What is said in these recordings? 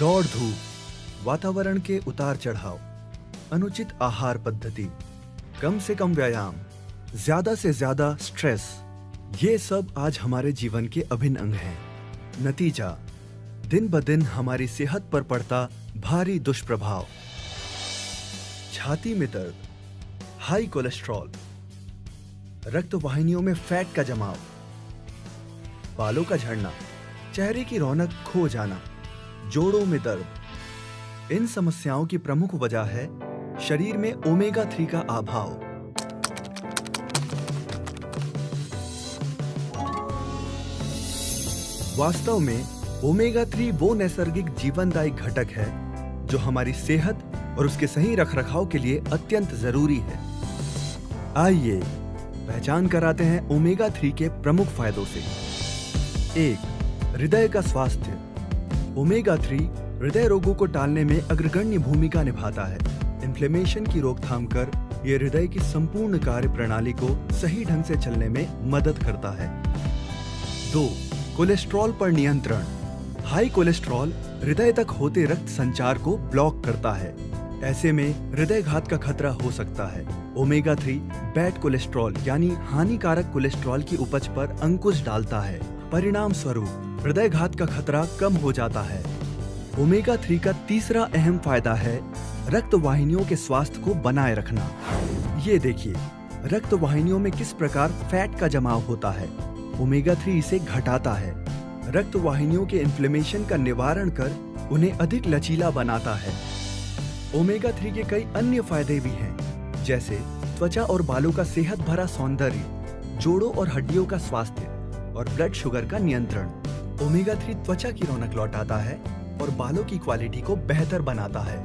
दौड़ धूप, वातावरण के उतार चढ़ाव, अनुचित आहार पद्धति, कम से कम व्यायाम, ज्यादा से ज्यादा स्ट्रेस, ये सब आज हमारे जीवन के अभिन्न अंग हैं। नतीजा, दिन ब दिन हमारी सेहत पर पड़ता भारी दुष्प्रभाव। छाती में दर्द, हाई कोलेस्ट्रॉल, रक्त वाहिनियों में फैट का जमाव, बालों का झड़ना, चेहरे की रौनक खो जाना, जोड़ों में दर्द। इन समस्याओं की प्रमुख वजह है शरीर में ओमेगा 3 का अभाव। वास्तव में ओमेगा 3 वो नैसर्गिक जीवनदायी घटक है जो हमारी सेहत और उसके सही रखरखाव के लिए अत्यंत जरूरी है। आइए पहचान कराते हैं ओमेगा 3 के प्रमुख फायदों से। 1. हृदय का स्वास्थ्य। ओमेगा 3 हृदय रोगों को टालने में अग्रगण्य भूमिका निभाता है। इन्फ्लेमेशन की रोकथाम कर यह हृदय की संपूर्ण कार्य प्रणाली को सही ढंग से चलने में मदद करता है। 2. कोलेस्ट्रॉल पर नियंत्रण। हाई कोलेस्ट्रॉल हृदय तक होते रक्त संचार को ब्लॉक करता है। ऐसे में हृदय घात का खतरा हो सकता है। ओमेगा 3 बैड कोलेस्ट्रॉल यानी हानिकारक कोलेस्ट्रॉल की उपज पर अंकुश डालता है। परिणाम स्वरूप हृदय घात का खतरा कम हो जाता है। ओमेगा 3 का तीसरा अहम फायदा है रक्त वाहिनियों के स्वास्थ्य को बनाए रखना। ये देखिए, रक्त वाहिनियों में किस प्रकार फैट का जमाव होता है। ओमेगा 3 इसे घटाता है। रक्त वाहिनियों के इन्फ्लेमेशन का निवारण कर उन्हें अधिक लचीला बनाता है। ओमेगा 3 के कई अन्य फायदे भी हैं, जैसे त्वचा और बालों का सेहत भरा सौंदर्य, जोड़ों और हड्डियों का स्वास्थ्य और ब्लड शुगर का नियंत्रण। ओमेगा 3 त्वचा की रौनक लौटाता है और बालों की क्वालिटी को बेहतर बनाता है।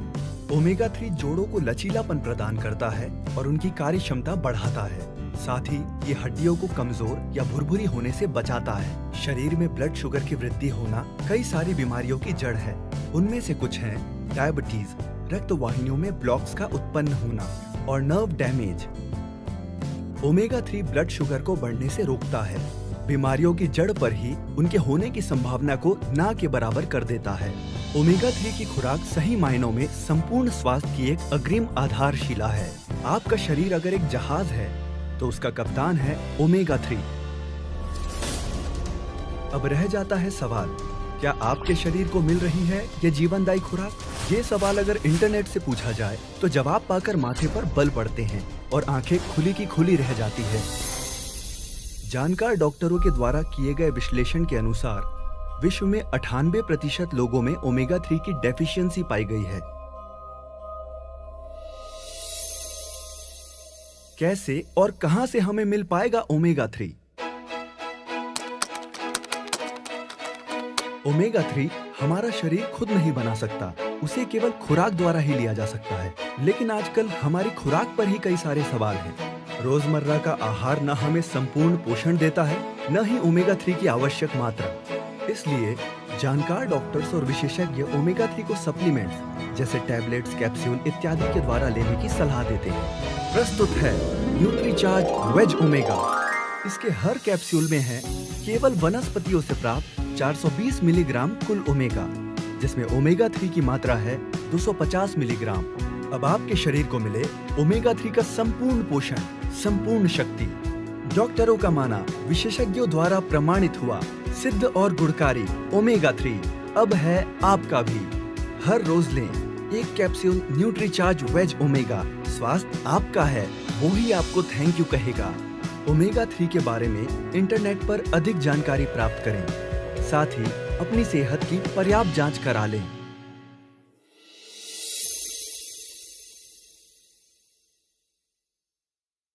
ओमेगा 3 जोड़ों को लचीलापन प्रदान करता है और उनकी कार्य क्षमता बढ़ाता है। साथ ही ये हड्डियों को कमजोर या भुरभुरी होने से बचाता है। शरीर में ब्लड शुगर की वृद्धि होना कई सारी बीमारियों की जड़ है। उनमें से कुछ हैं डायबिटीज, रक्त वाहिनियों में ब्लॉक्स का उत्पन्न होना और nerve damage. Omega 3 blood sugar को बढ़ने से रोकता है। बीमारियों की जड़ पर ही उनके होने की संभावना को ना के बराबर कर देता है। ओमेगा 3 की खुराक सही मायनों में संपूर्ण स्वास्थ्य की एक अग्रिम आधारशिला है। आपका शरीर अगर एक जहाज है तो उसका कप्तान है ओमेगा 3। अब रह जाता है सवाल, क्या आपके शरीर को मिल रही है ये जीवनदायी खुराक? ये सवाल अगर इंटरनेट से पूछा जाए तो जवाब पाकर माथे पर बल पड़ते हैं और आंखें खुली की खुली रह जाती है। जानकार डॉक्टरों के द्वारा किए गए विश्लेषण के अनुसार विश्व में 98% लोगों में ओमेगा 3 की डेफिशिएंसी पाई गई है। कैसे और कहां से हमें मिल पाएगा ओमेगा 3? ओमेगा 3 हमारा शरीर खुद नहीं बना सकता, उसे केवल खुराक द्वारा ही लिया जा सकता है। लेकिन आजकल हमारी खुराक पर ही कई सारे सवाल हैं। रोजमर्रा का आहार न हमें संपूर्ण पोषण देता है, न ही ओमेगा 3 की आवश्यक मात्रा। इसलिए जानकार डॉक्टर्स और विशेषज्ञ ओमेगा 3 को सप्लीमेंट्स जैसे टैबलेट्स, कैप्सूल इत्यादि के द्वारा लेने की सलाह देते हैं। प्रस्तुत है न्यूट्रीचार्ज वेज ओमेगा। इसके हर कैप्सूल में है केवल वनस्पतियों से प्राप्त 420 मिलीग्राम कुल ओमेगा, जिसमें ओमेगा 3 की मात्रा है 250 मिलीग्राम। अब आपके शरीर को मिले ओमेगा 3 का संपूर्ण पोषण, संपूर्ण शक्ति। डॉक्टरों का माना, विशेषज्ञों द्वारा प्रमाणित हुआ, सिद्ध और गुणकारी ओमेगा 3 अब है आपका भी। हर रोज लें एक कैप्सूल न्यूट्रीचार्ज वेज ओमेगा। स्वास्थ्य आपका है, वो ही आपको थैंक यू कहेगा। ओमेगा 3 के बारे में इंटरनेट पर अधिक जानकारी प्राप्त करें। साथ ही अपनी सेहत की पर्याप्त जांच करा लें।